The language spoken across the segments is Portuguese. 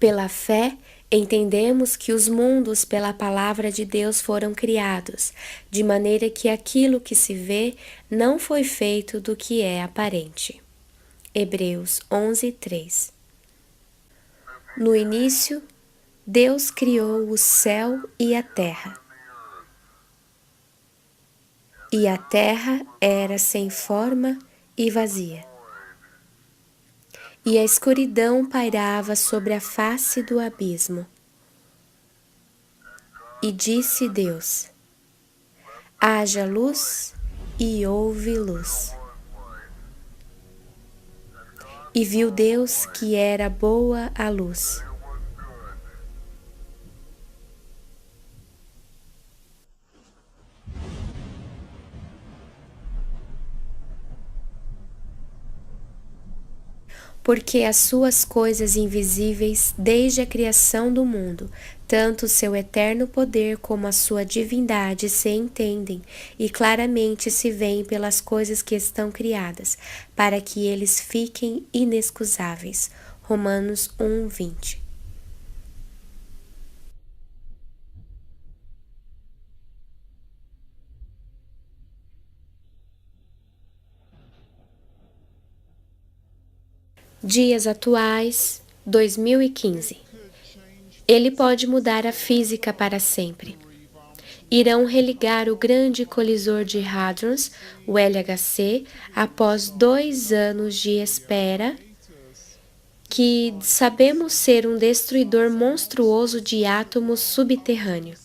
Pela fé, entendemos que os mundos pela palavra de Deus foram criados, de maneira que aquilo que se vê não foi feito do que é aparente. Hebreus 11:3. No início, Deus criou o céu e a terra. E a terra era sem forma e vazia. E a escuridão pairava sobre a face do abismo. E disse Deus: haja luz, e houve luz. E viu Deus que era boa a luz. Porque as suas coisas invisíveis, desde a criação do mundo, tanto o seu eterno poder como a sua divindade se entendem e claramente se veem pelas coisas que estão criadas, para que eles fiquem inexcusáveis. Romanos 1:20. Dias atuais, 2015. Ele pode mudar a física para sempre. Irão religar o grande colisor de hadrons, o LHC, após 2 anos de espera, que sabemos ser um destruidor monstruoso de átomos subterrâneo.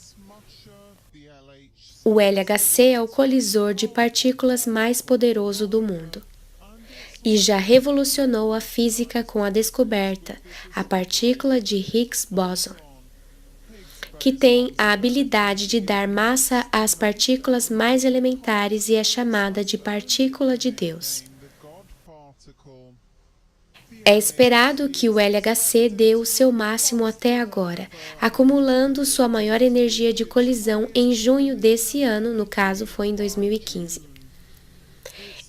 O LHC é o colisor de partículas mais poderoso do mundo. E já revolucionou a física com a descoberta, a partícula de Higgs Boson, que tem a habilidade de dar massa às partículas mais elementares e é chamada de partícula de Deus. É esperado que o LHC dê o seu máximo até agora, acumulando sua maior energia de colisão em junho desse ano, no caso foi em 2015.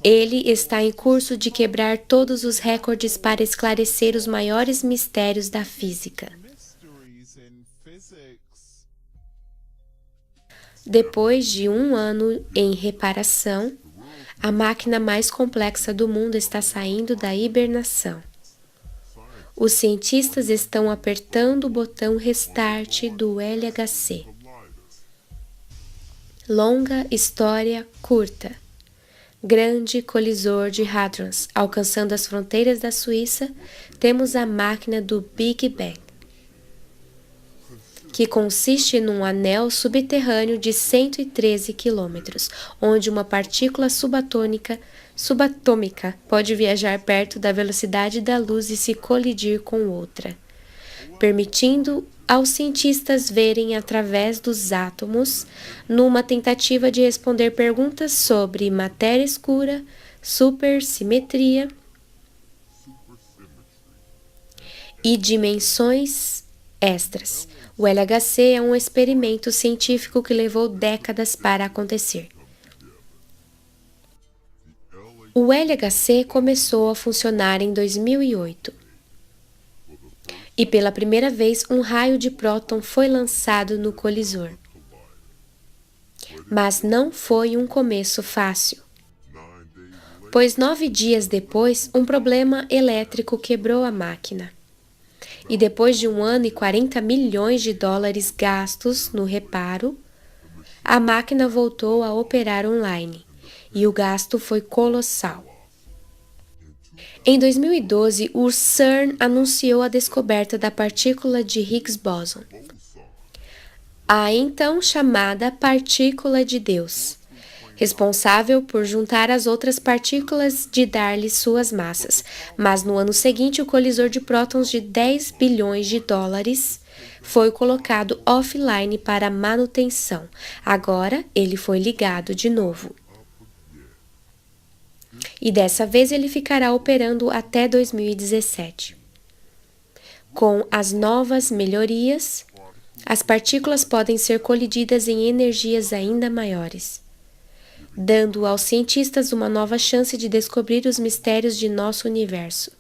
Ele está em curso de quebrar todos os recordes para esclarecer os maiores mistérios da física. Depois de 1 ano em reparação, a máquina mais complexa do mundo está saindo da hibernação. Os cientistas estão apertando o botão Restart do LHC. Longa história curta. Grande colisor de hadrons, alcançando as fronteiras da Suíça, temos a máquina do Big Bang, que consiste num anel subterrâneo de 113 quilômetros, onde uma partícula subatômica pode viajar perto da velocidade da luz e se colidir com outra, permitindo aos cientistas verem através dos átomos, numa tentativa de responder perguntas sobre matéria escura, supersimetria e dimensões extras. O LHC é um experimento científico que levou décadas para acontecer. O LHC começou a funcionar em 2008. E pela primeira vez um raio de próton foi lançado no colisor. Mas não foi um começo fácil, pois 9 dias depois um problema elétrico quebrou a máquina. E depois de 1 ano e 40 milhões de dólares gastos no reparo, a máquina voltou a operar online, e o gasto foi colossal. Em 2012, o CERN anunciou a descoberta da partícula de Higgs Boson, a então chamada partícula de Deus, responsável por juntar as outras partículas e dar-lhes suas massas. Mas no ano seguinte, o colisor de prótons de 10 bilhões de dólares foi colocado offline para manutenção. Agora, ele foi ligado de novo. E dessa vez ele ficará operando até 2017. Com as novas melhorias, as partículas podem ser colididas em energias ainda maiores, dando aos cientistas uma nova chance de descobrir os mistérios de nosso universo.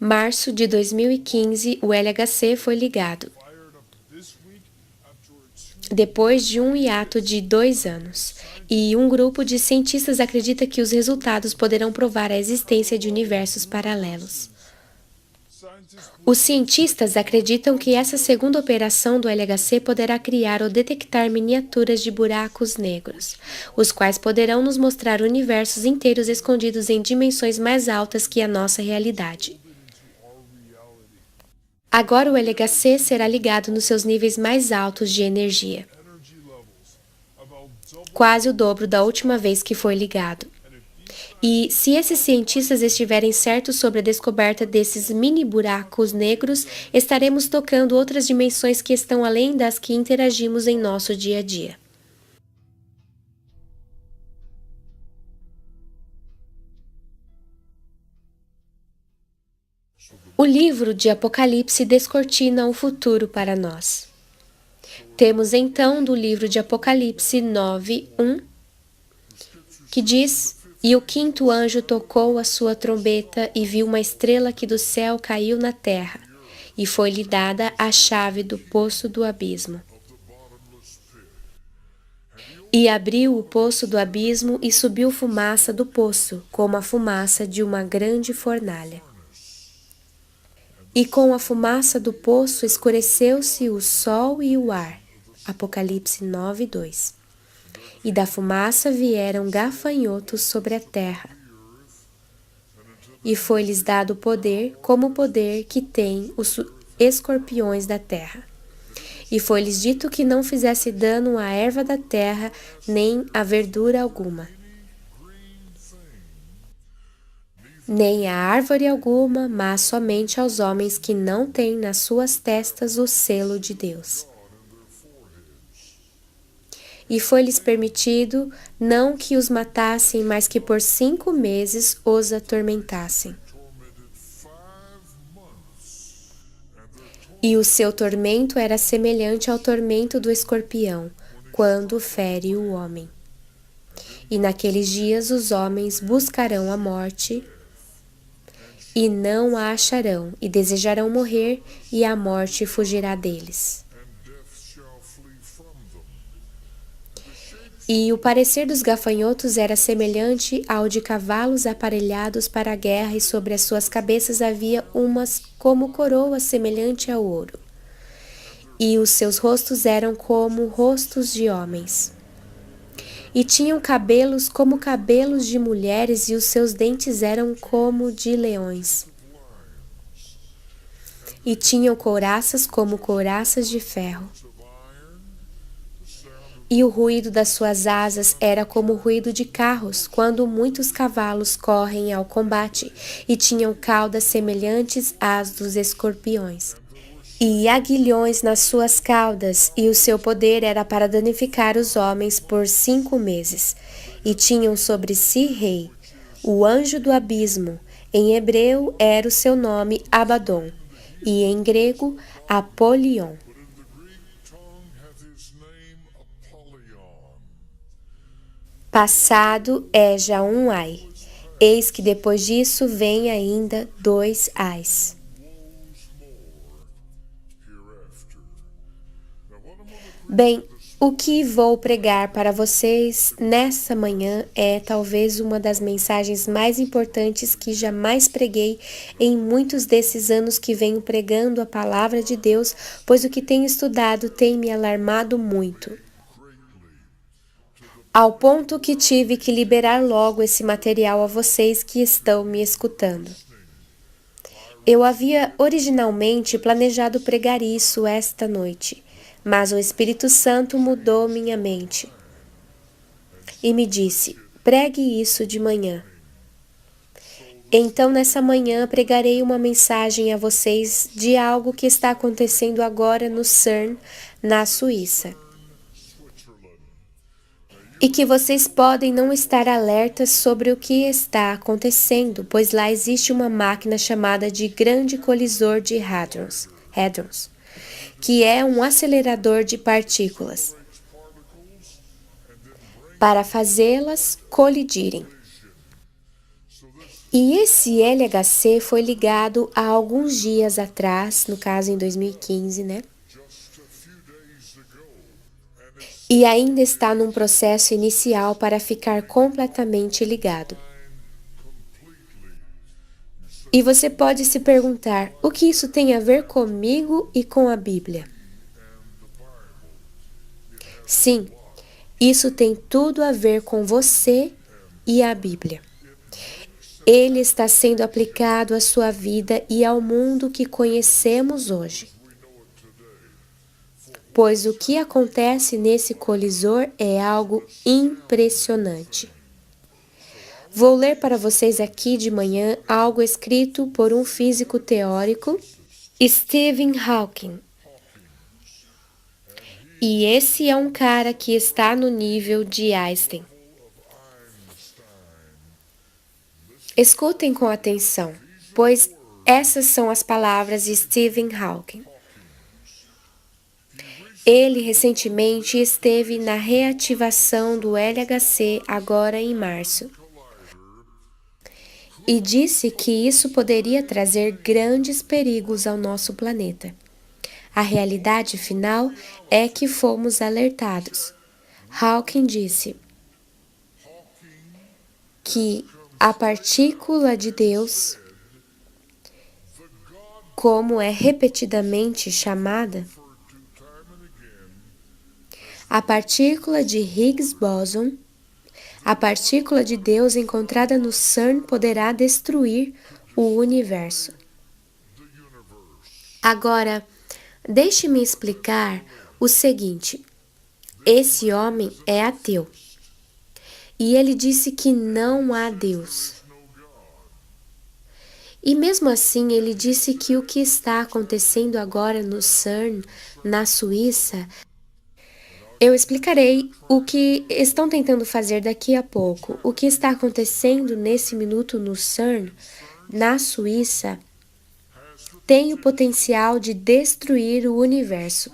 Março de 2015, o LHC foi ligado, depois de um hiato de 2 anos, e um grupo de cientistas acredita que os resultados poderão provar a existência de universos paralelos. Os cientistas acreditam que essa segunda operação do LHC poderá criar ou detectar miniaturas de buracos negros, os quais poderão nos mostrar universos inteiros escondidos em dimensões mais altas que a nossa realidade. Agora o LHC será ligado nos seus níveis mais altos de energia, quase o dobro da última vez que foi ligado. E se esses cientistas estiverem certos sobre a descoberta desses mini buracos negros, estaremos tocando outras dimensões que estão além das que interagimos em nosso dia a dia. O livro de Apocalipse descortina o futuro para nós. Temos então do livro de Apocalipse 9:1, que diz: "E o quinto anjo tocou a sua trombeta e viu uma estrela que do céu caiu na terra, e foi-lhe dada a chave do poço do abismo. E abriu o poço do abismo e subiu fumaça do poço, como a fumaça de uma grande fornalha. E com a fumaça do poço escureceu-se o sol e o ar." Apocalipse 9:2. "E da fumaça vieram gafanhotos sobre a terra. E foi-lhes dado poder, como o poder que têm os escorpiões da terra. E foi-lhes dito que não fizesse dano à erva da terra, nem à verdura alguma, nem a árvore alguma, mas somente aos homens que não têm nas suas testas o selo de Deus. E foi-lhes permitido não que os matassem, mas que por 5 meses os atormentassem. E o seu tormento era semelhante ao tormento do escorpião, quando fere o homem. E naqueles dias os homens buscarão a morte, e não a acharão, e desejarão morrer, e a morte fugirá deles." E o parecer dos gafanhotos era semelhante ao de cavalos aparelhados para a guerra, e sobre as suas cabeças havia umas como coroas semelhante ao ouro. E os seus rostos eram como rostos de homens. E tinham cabelos como cabelos de mulheres, e os seus dentes eram como de leões. E tinham couraças como couraças de ferro. E o ruído das suas asas era como o ruído de carros, quando muitos cavalos correm ao combate, e tinham caudas semelhantes às dos escorpiões. E aguilhões nas suas caudas, e o seu poder era para danificar os homens por 5 meses. E tinham sobre si rei, o anjo do abismo. Em hebreu era o seu nome Abaddon, e em grego Apolion. Passado é já um ai. Eis que depois disso vem ainda 2 ais. Bem, o que vou pregar para vocês nessa manhã é talvez uma das mensagens mais importantes que jamais preguei em muitos desses anos que venho pregando a palavra de Deus, pois o que tenho estudado tem me alarmado muito, ao ponto que tive que liberar logo esse material a vocês que estão me escutando. Eu havia originalmente planejado pregar isso esta noite, mas o Espírito Santo mudou minha mente e me disse: pregue isso de manhã. Então, nessa manhã, pregarei uma mensagem a vocês de algo que está acontecendo agora no CERN, na Suíça. E que vocês podem não estar alertas sobre o que está acontecendo, pois lá existe uma máquina chamada de Grande Colisor de Hadrons, que é um acelerador de partículas, para fazê-las colidirem. E esse LHC foi ligado há alguns dias atrás, no caso em 2015, né? E ainda está num processo inicial para ficar completamente ligado. E você pode se perguntar, o que isso tem a ver comigo e com a Bíblia? Sim, isso tem tudo a ver com você e a Bíblia. Ele está sendo aplicado à sua vida e ao mundo que conhecemos hoje. Pois o que acontece nesse colisor é algo impressionante. Vou ler para vocês aqui de manhã algo escrito por um físico teórico, Stephen Hawking. E esse é um cara que está no nível de Einstein. Escutem com atenção, pois essas são as palavras de Stephen Hawking. Ele recentemente esteve na reativação do LHC agora em março. E disse que isso poderia trazer grandes perigos ao nosso planeta. A realidade final é que fomos alertados. Hawking disse que a partícula de Deus, como é repetidamente chamada, a partícula de Higgs boson, a partícula de Deus encontrada no CERN poderá destruir o universo. Agora, deixe-me explicar o seguinte. Esse homem é ateu. E ele disse que não há Deus. E mesmo assim, ele disse que o que está acontecendo agora no CERN, na Suíça, eu explicarei o que estão tentando fazer daqui a pouco. O que está acontecendo nesse minuto no CERN, na Suíça, tem o potencial de destruir o universo.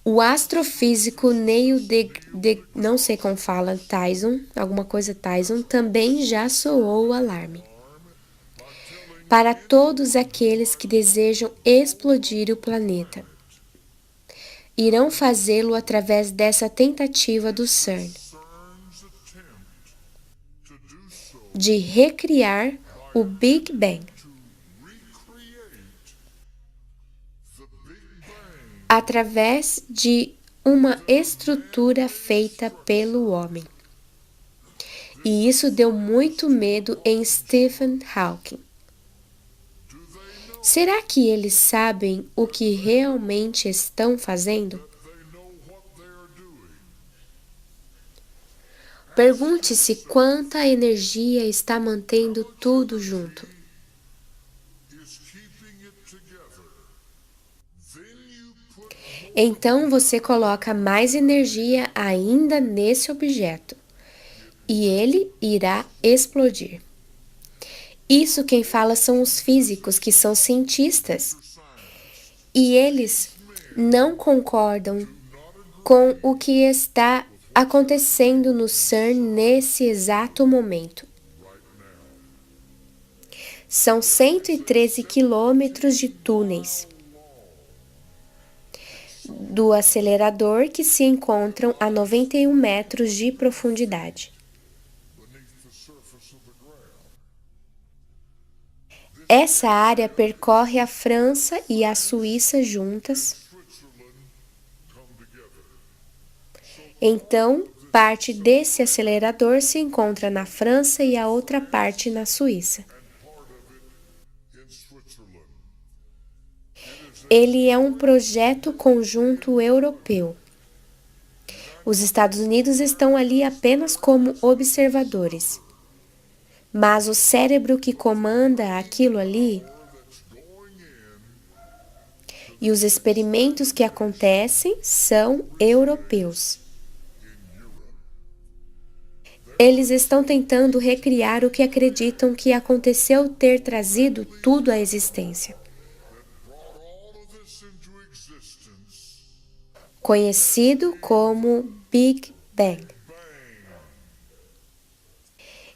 O astrofísico Neil não sei como fala, Tyson, alguma coisa Tyson, também já soou o alarme. Para todos aqueles que desejam explodir o planeta, irão fazê-lo através dessa tentativa do CERN de recriar o Big Bang através de uma estrutura feita pelo homem. E isso deu muito medo em Stephen Hawking. Será que eles sabem o que realmente estão fazendo? Pergunte-se quanta energia está mantendo tudo junto. Então você coloca mais energia ainda nesse objeto e ele irá explodir. Isso quem fala são os físicos, que são cientistas. E eles não concordam com o que está acontecendo no CERN nesse exato momento. São 113 quilômetros de túneis do acelerador que se encontram a 91 metros de profundidade. Essa área percorre a França e a Suíça juntas. Então, parte desse acelerador se encontra na França e a outra parte na Suíça. Ele é um projeto conjunto europeu. Os Estados Unidos estão ali apenas como observadores. Mas o cérebro que comanda aquilo ali e os experimentos que acontecem são europeus. Eles estão tentando recriar o que acreditam que aconteceu ter trazido tudo à existência, conhecido como Big Bang.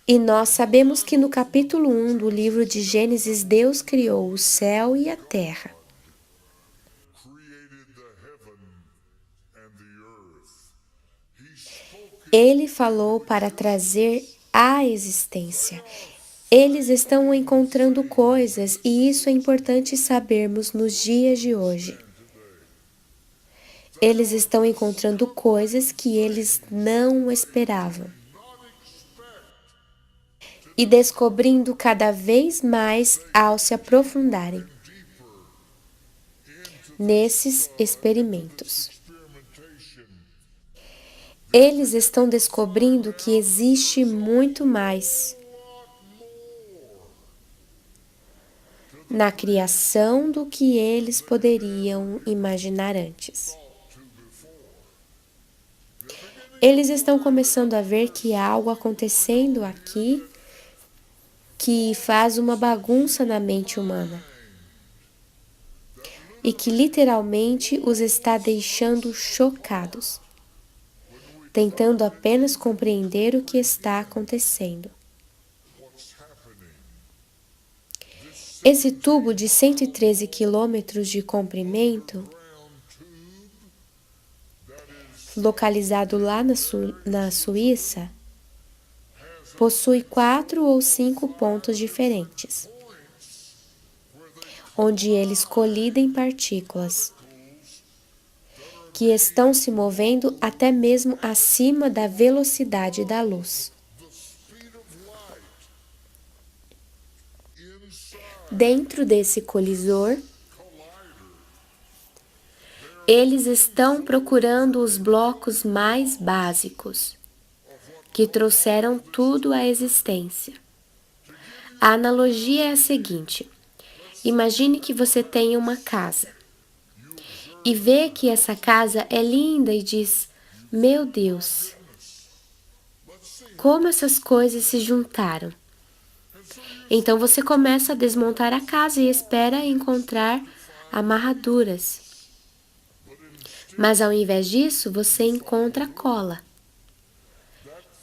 E nós sabemos que no capítulo 1 do livro de Gênesis, Deus criou o céu e a terra. Ele falou para trazer à existência. Eles estão encontrando coisas, e isso é importante sabermos nos dias de hoje. Eles estão encontrando coisas que eles não esperavam. E descobrindo cada vez mais ao se aprofundarem nesses experimentos. Eles estão descobrindo que existe muito mais na criação do que eles poderiam imaginar antes. Eles estão começando a ver que há algo acontecendo aqui que faz uma bagunça na mente humana e que literalmente os está deixando chocados, tentando apenas compreender o que está acontecendo. Esse tubo de 113 quilômetros de comprimento, localizado lá na Suíça, possui 4 ou 5 pontos diferentes, onde eles colidem partículas que estão se movendo até mesmo acima da velocidade da luz. Dentro desse colisor, eles estão procurando os blocos mais básicos, que trouxeram tudo à existência. A analogia é a seguinte: imagine que você tenha uma casa e vê que essa casa é linda e diz: meu Deus, como essas coisas se juntaram. Então você começa a desmontar a casa e espera encontrar amarraduras. Mas ao invés disso, você encontra cola.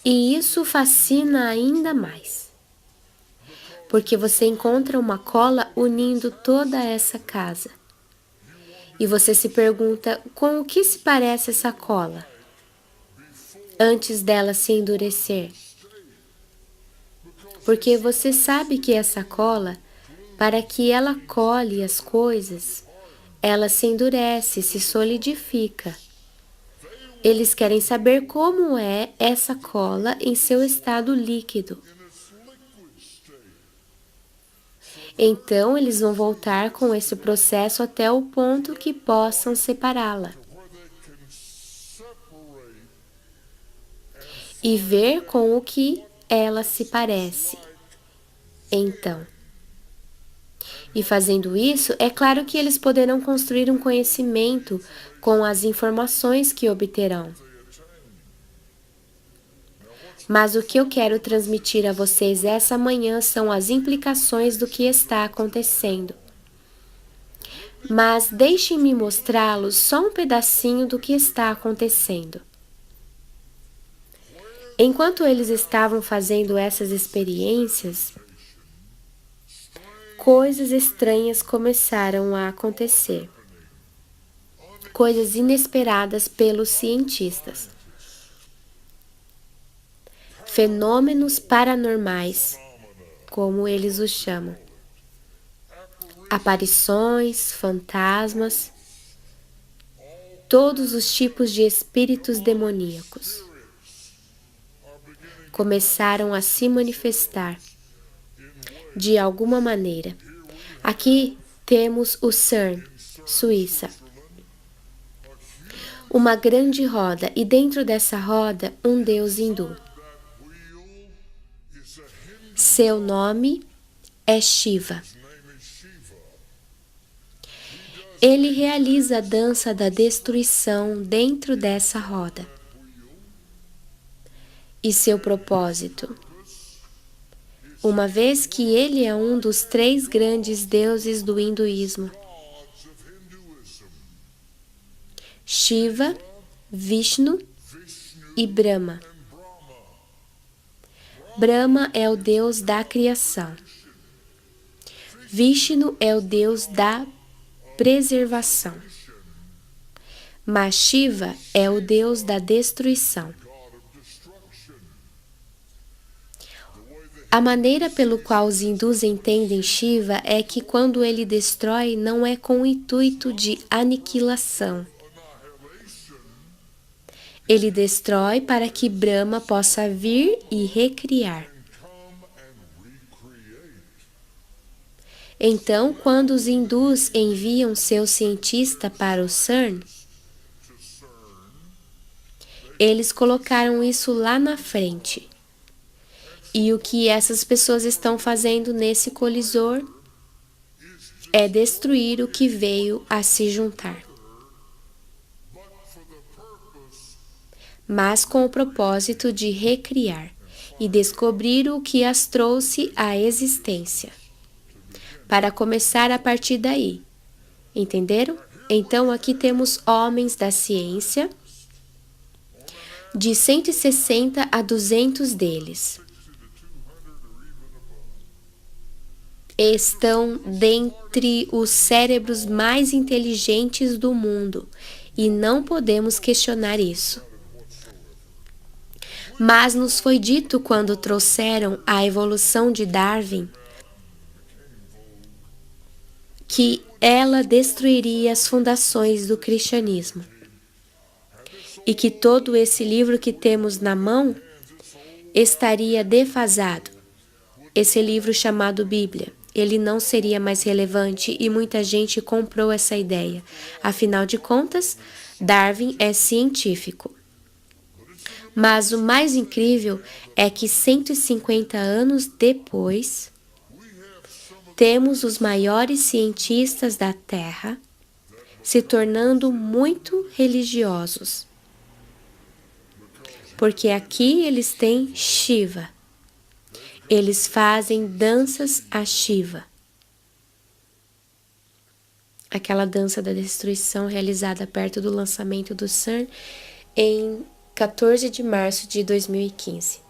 E isso fascina ainda mais, porque você encontra uma cola unindo toda essa casa. E você se pergunta com o que se parece essa cola, antes dela se endurecer. Porque você sabe que essa cola, para que ela cole as coisas, ela se endurece, se solidifica. Eles querem saber como é essa cola em seu estado líquido. Então, eles vão voltar com esse processo até o ponto que possam separá-la e ver com o que ela se parece. Então, e fazendo isso, é claro que eles poderão construir um conhecimento com as informações que obterão. Mas o que eu quero transmitir a vocês essa manhã são as implicações do que está acontecendo. Mas deixem-me mostrá-los só um pedacinho do que está acontecendo. Enquanto eles estavam fazendo essas experiências, coisas estranhas começaram a acontecer. Coisas inesperadas pelos cientistas. Fenômenos paranormais, como eles os chamam. Aparições, fantasmas, todos os tipos de espíritos demoníacos começaram a se manifestar de alguma maneira. Aqui temos o CERN, Suíça. Uma grande roda, e dentro dessa roda um deus hindu. Seu nome é Shiva. Ele realiza a dança da destruição dentro dessa roda. E seu propósito? Uma vez que ele é um dos 3 grandes deuses do hinduísmo: Shiva, Vishnu e Brahma. Brahma é o deus da criação. Vishnu é o deus da preservação. Mas Shiva é o deus da destruição. A maneira pelo qual os hindus entendem Shiva é que quando ele destrói não é com o intuito de aniquilação. Ele destrói para que Brahma possa vir e recriar. Então, quando os hindus enviam seu cientista para o CERN, eles colocaram isso lá na frente. E o que essas pessoas estão fazendo nesse colisor é destruir o que veio a se juntar. Mas com o propósito de recriar e descobrir o que as trouxe à existência. Para começar a partir daí. Entenderam? Então aqui temos homens da ciência, de 160 a 200 deles. Estão dentre os cérebros mais inteligentes do mundo e não podemos questionar isso. Mas nos foi dito quando trouxeram a evolução de Darwin que ela destruiria as fundações do cristianismo e que todo esse livro que temos na mão estaria defasado. Esse livro chamado Bíblia, ele não seria mais relevante e muita gente comprou essa ideia. Afinal de contas, Darwin é científico. Mas o mais incrível é que 150 anos depois, temos os maiores cientistas da Terra se tornando muito religiosos. Porque aqui eles têm Shiva. Eles fazem danças a Shiva. Aquela dança da destruição realizada perto do lançamento do CERN em 14 de março de 2015.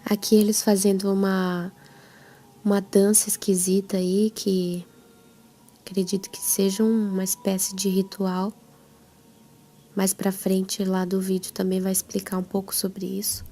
Aqui eles fazendo uma dança esquisita aí, que acredito que seja uma espécie de ritual. Mais pra frente lá do vídeo também vai explicar um pouco sobre isso.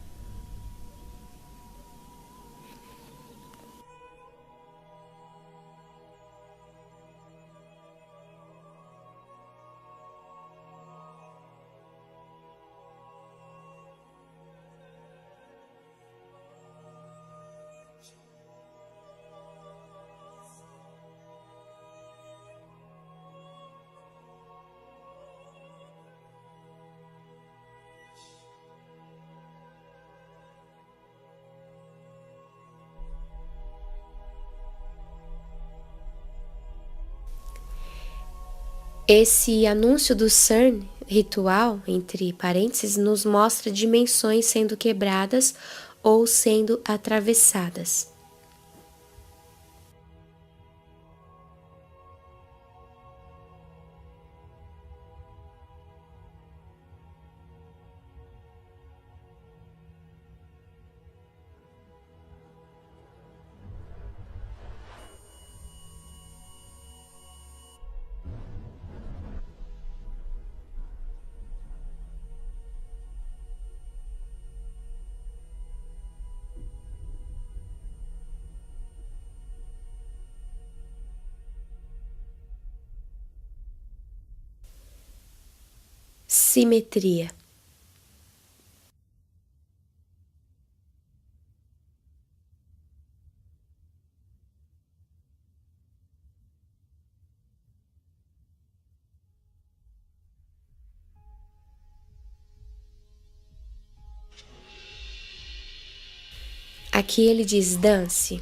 Esse anúncio do CERN, ritual, entre parênteses, nos mostra dimensões sendo quebradas ou sendo atravessadas. Simetria. Aqui ele diz: dance.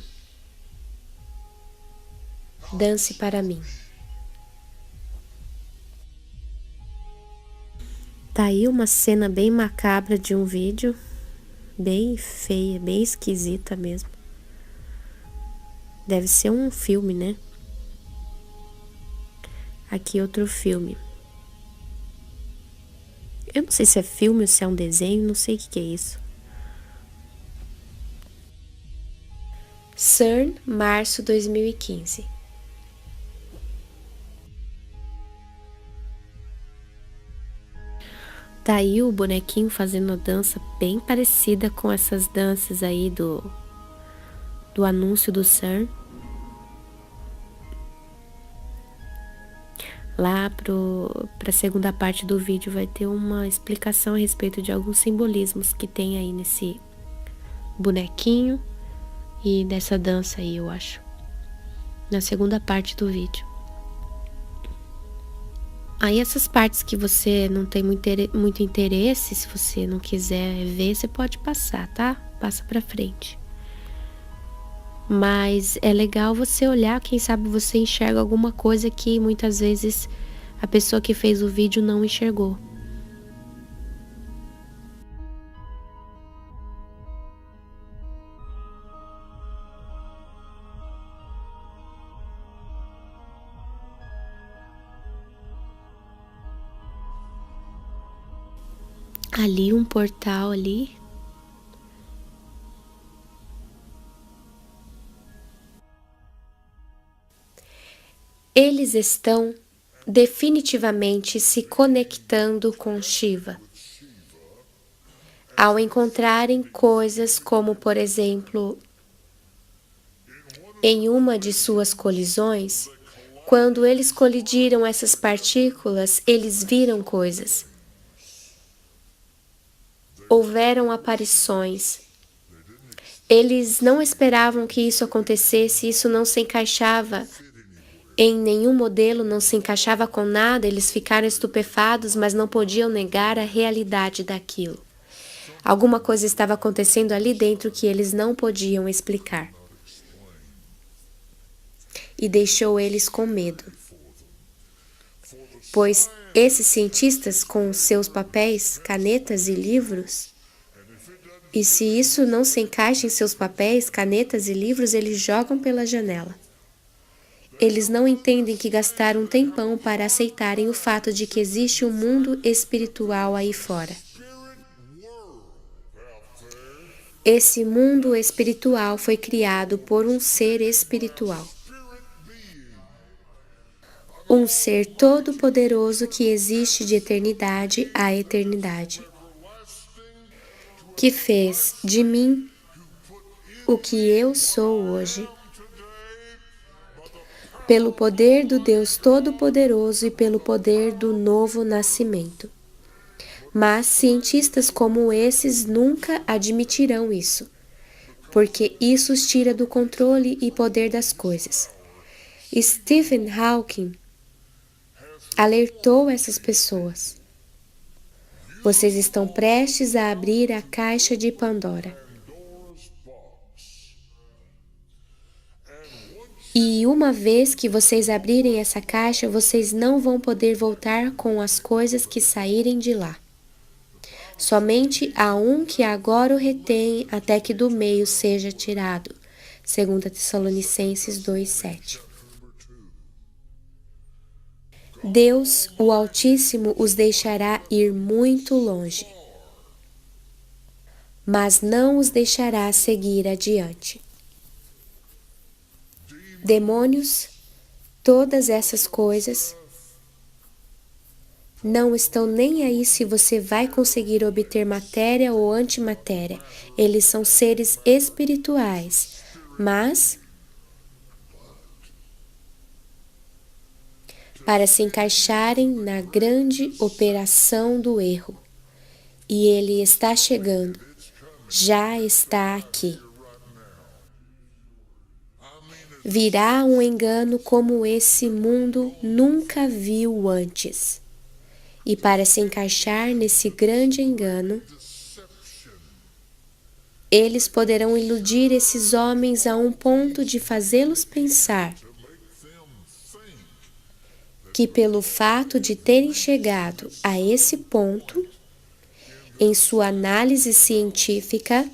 Dance para mim. Tá aí uma cena bem macabra de um vídeo bem feia, bem esquisita mesmo. Deve ser um filme, né? Aqui outro filme. Eu não sei se é filme ou se é um desenho, não sei o que é isso. CERN, março 2015. Tá aí o bonequinho fazendo uma dança bem parecida com essas danças aí do anúncio do CERN. Lá para a segunda parte do vídeo vai ter uma explicação a respeito de alguns simbolismos que tem aí nesse bonequinho e dessa dança aí, eu acho. Na segunda parte do vídeo. Aí essas partes que você não tem muito interesse, se você não quiser ver, você pode passar, tá? Passa pra frente. Mas é legal você olhar, quem sabe você enxerga alguma coisa que muitas vezes a pessoa que fez o vídeo não enxergou. Ali um portal ali. Eles estão definitivamente se conectando com Shiva. Ao encontrarem coisas como, por exemplo, em uma de suas colisões, quando eles colidiram essas partículas, eles viram coisas. Houveram aparições. Eles não esperavam que isso acontecesse, isso não se encaixava em nenhum modelo, não se encaixava com nada, eles ficaram estupefatos, mas não podiam negar a realidade daquilo. Alguma coisa estava acontecendo ali dentro que eles não podiam explicar. E deixou eles com medo. Pois esses cientistas, com seus papéis, canetas e livros, e se isso não se encaixa em seus papéis, canetas e livros, eles jogam pela janela. Eles não entendem que gastaram um tempão para aceitarem o fato de que existe um mundo espiritual aí fora. Esse mundo espiritual foi criado por um ser espiritual. Um ser todo-poderoso que existe de eternidade a eternidade. Que fez de mim o que eu sou hoje. Pelo poder do Deus Todo-Poderoso e pelo poder do novo nascimento. Mas cientistas como esses nunca admitirão isso, porque isso os tira do controle e poder das coisas. Stephen Hawking alertou essas pessoas. Vocês estão prestes a abrir a caixa de Pandora. E uma vez que vocês abrirem essa caixa, vocês não vão poder voltar com as coisas que saírem de lá. Somente há um que agora o retém até que do meio seja tirado. 2 Tessalonicenses 2:7. Deus, o Altíssimo, os deixará ir muito longe, mas não os deixará seguir adiante. Demônios, todas essas coisas, não estão nem aí se você vai conseguir obter matéria ou antimatéria. Eles são seres espirituais, mas para se encaixarem na grande operação do erro. E ele está chegando, já está aqui. Virá um engano como esse mundo nunca viu antes. E para se encaixar nesse grande engano, eles poderão iludir esses homens a um ponto de fazê-los pensar que pelo fato de terem chegado a esse ponto, Em sua análise científica,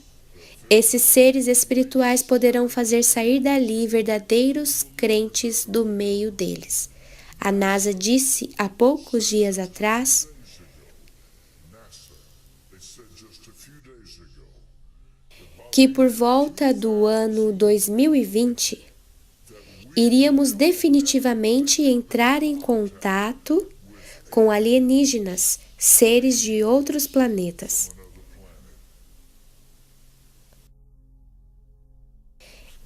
esses seres espirituais poderão fazer sair dali verdadeiros crentes do meio deles. A NASA disse há poucos dias atrás que por volta do ano 2020 iríamos definitivamente entrar em contato com alienígenas, seres de outros planetas.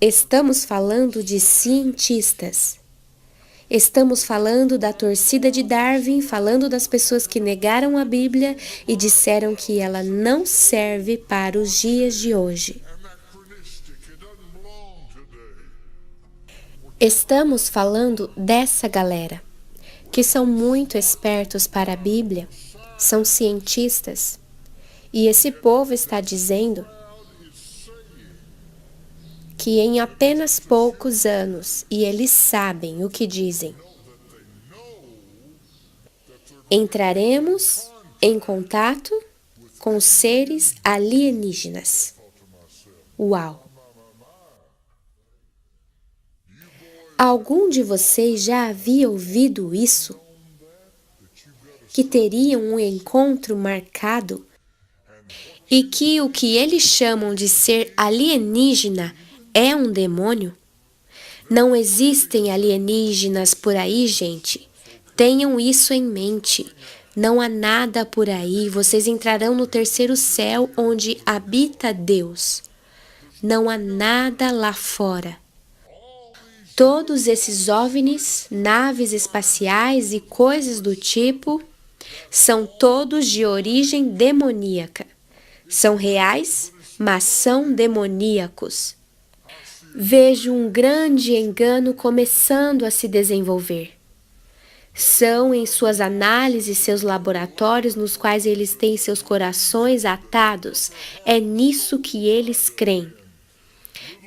Estamos falando de cientistas. Estamos falando da torcida de Darwin, falando das pessoas que negaram a Bíblia e disseram que ela não serve para os dias de hoje. Estamos falando dessa galera, que são muito espertos para a Bíblia, são cientistas, e esse povo está dizendo que em apenas poucos anos, e eles sabem o que dizem, entraremos em contato com seres alienígenas. Uau! Algum de vocês já havia ouvido isso? Que teriam um encontro marcado e que o que eles chamam de ser alienígena é um demônio? Não existem alienígenas por aí, gente. Tenham isso em mente. Não há nada por aí. Vocês entrarão no terceiro céu onde habita Deus. Não há nada lá fora. Todos esses OVNIs, naves espaciais e coisas do tipo, são todos de origem demoníaca. São reais, mas são demoníacos. Vejo um grande engano começando a se desenvolver. São em suas análises, seus laboratórios nos quais eles têm seus corações atados. É nisso que eles creem.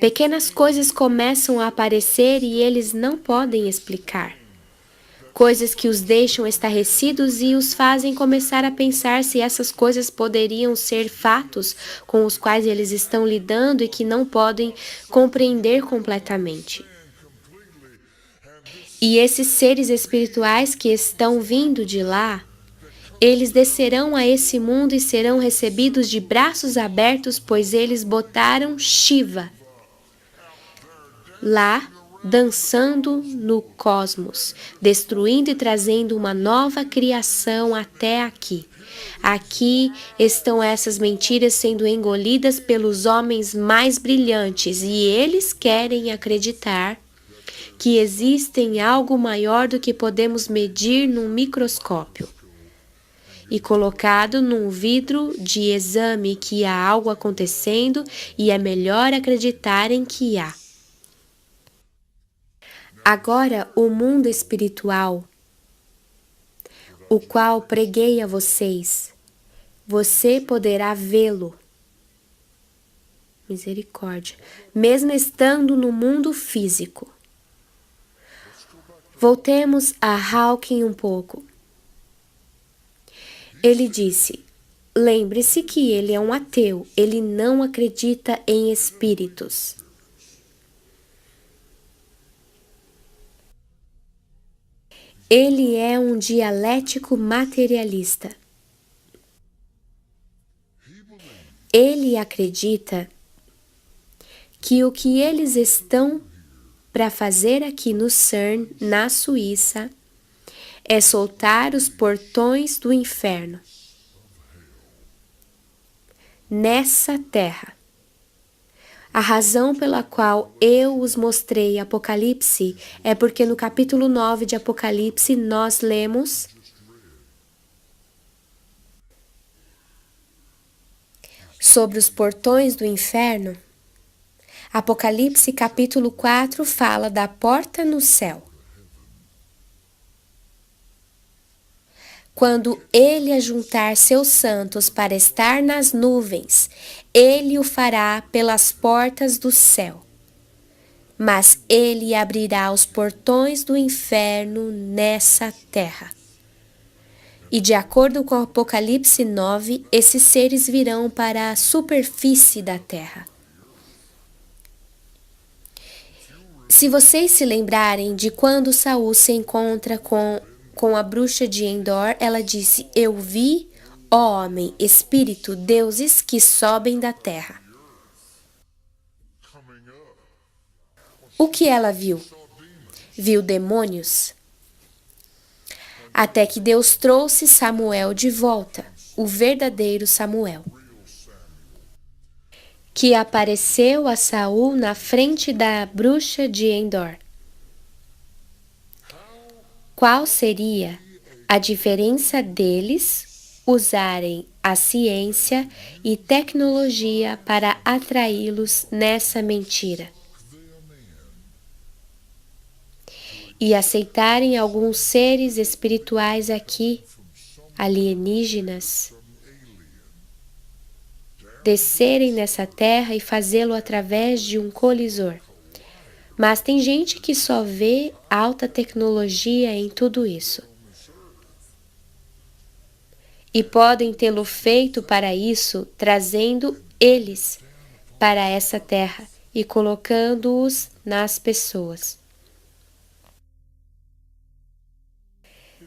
Pequenas coisas começam a aparecer e eles não podem explicar. Coisas que os deixam estarrecidos e os fazem começar a pensar se essas coisas poderiam ser fatos com os quais eles estão lidando e que não podem compreender completamente. E esses seres espirituais que estão vindo de lá, eles descerão a esse mundo e serão recebidos de braços abertos, pois eles botaram Shiva lá, dançando no cosmos, destruindo e trazendo uma nova criação até aqui. Aqui estão essas mentiras sendo engolidas pelos homens mais brilhantes e eles querem acreditar que existem algo maior do que podemos medir num microscópio e colocado num vidro de exame que há algo acontecendo e é melhor acreditarem que há. Agora, o mundo espiritual, o qual preguei a vocês, você poderá vê-lo. Misericórdia. Mesmo estando no mundo físico. Voltemos a Hawking um pouco. Ele disse, lembre-se que ele é um ateu, ele não acredita em espíritos. Ele é um dialético materialista. Ele acredita que o que eles estão para fazer aqui no CERN, na Suíça, é soltar os portões do inferno nessa terra. A razão pela qual eu os mostrei Apocalipse é porque no capítulo 9 de Apocalipse nós lemos sobre os portões do inferno. Apocalipse capítulo 4 fala da porta no céu. Quando ele ajuntar seus santos para estar nas nuvens, ele o fará pelas portas do céu. Mas ele abrirá os portões do inferno nessa terra. E de acordo com Apocalipse 9, esses seres virão para a superfície da terra. Se vocês se lembrarem de quando Saul se encontra com a bruxa de Endor, ela disse: Eu vi, ó homem, espírito, deuses que sobem da terra. O que ela viu? Viu demônios? Até que Deus trouxe Samuel de volta, o verdadeiro Samuel, que apareceu a Saul na frente da bruxa de Endor. Qual seria a diferença deles usarem a ciência e tecnologia para atraí-los nessa mentira? E aceitarem alguns seres espirituais aqui, alienígenas, descerem nessa terra e fazê-lo através de um colisor. Mas tem gente que só vê alta tecnologia em tudo isso. E podem tê-lo feito para isso, trazendo eles para essa terra e colocando-os nas pessoas.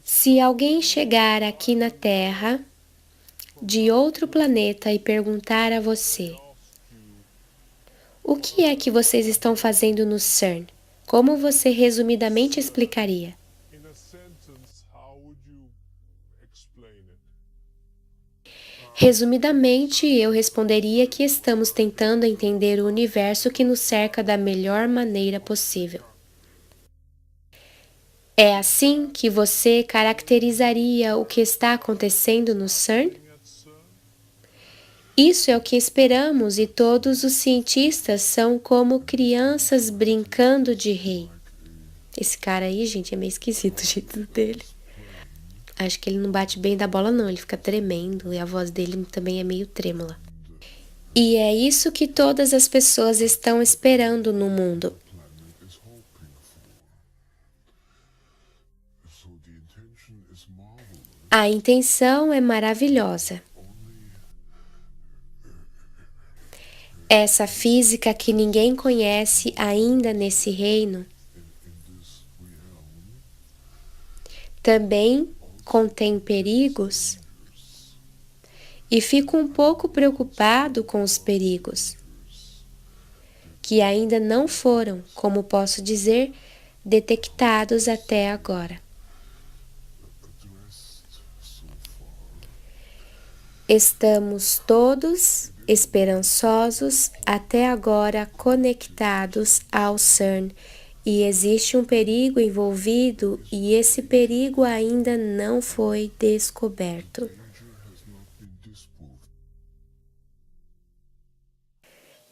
Se alguém chegar aqui na Terra de outro planeta e perguntar a você: o que é que vocês estão fazendo no CERN? Como você resumidamente explicaria? Resumidamente, eu responderia que estamos tentando entender o universo que nos cerca da melhor maneira possível. É assim que você caracterizaria o que está acontecendo no CERN? Isso é o que esperamos e todos os cientistas são como crianças brincando de rei. Esse cara aí, gente, é meio esquisito o jeito dele. Acho que ele não bate bem da bola não, ele fica tremendo e a voz dele também é meio trêmula. E é isso que todas as pessoas estão esperando no mundo. A intenção é maravilhosa. Essa física que ninguém conhece ainda nesse reino também contém perigos e fico um pouco preocupado com os perigos que ainda não foram, como posso dizer, detectados até agora. Estamos todos esperançosos até agora conectados ao CERN e existe um perigo envolvido e esse perigo ainda não foi descoberto.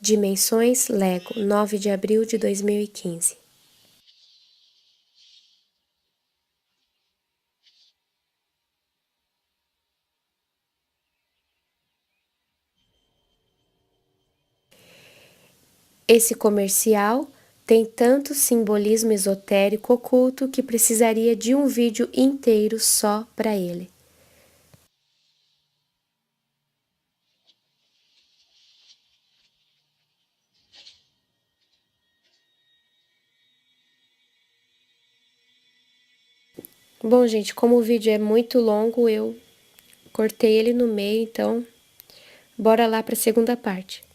Dimensões Lego, 9 de abril de 2015. Esse comercial tem tanto simbolismo esotérico oculto que precisaria de um vídeo inteiro só para ele. Bom, gente, como o vídeo é muito longo, eu cortei ele no meio, então bora lá para a segunda parte.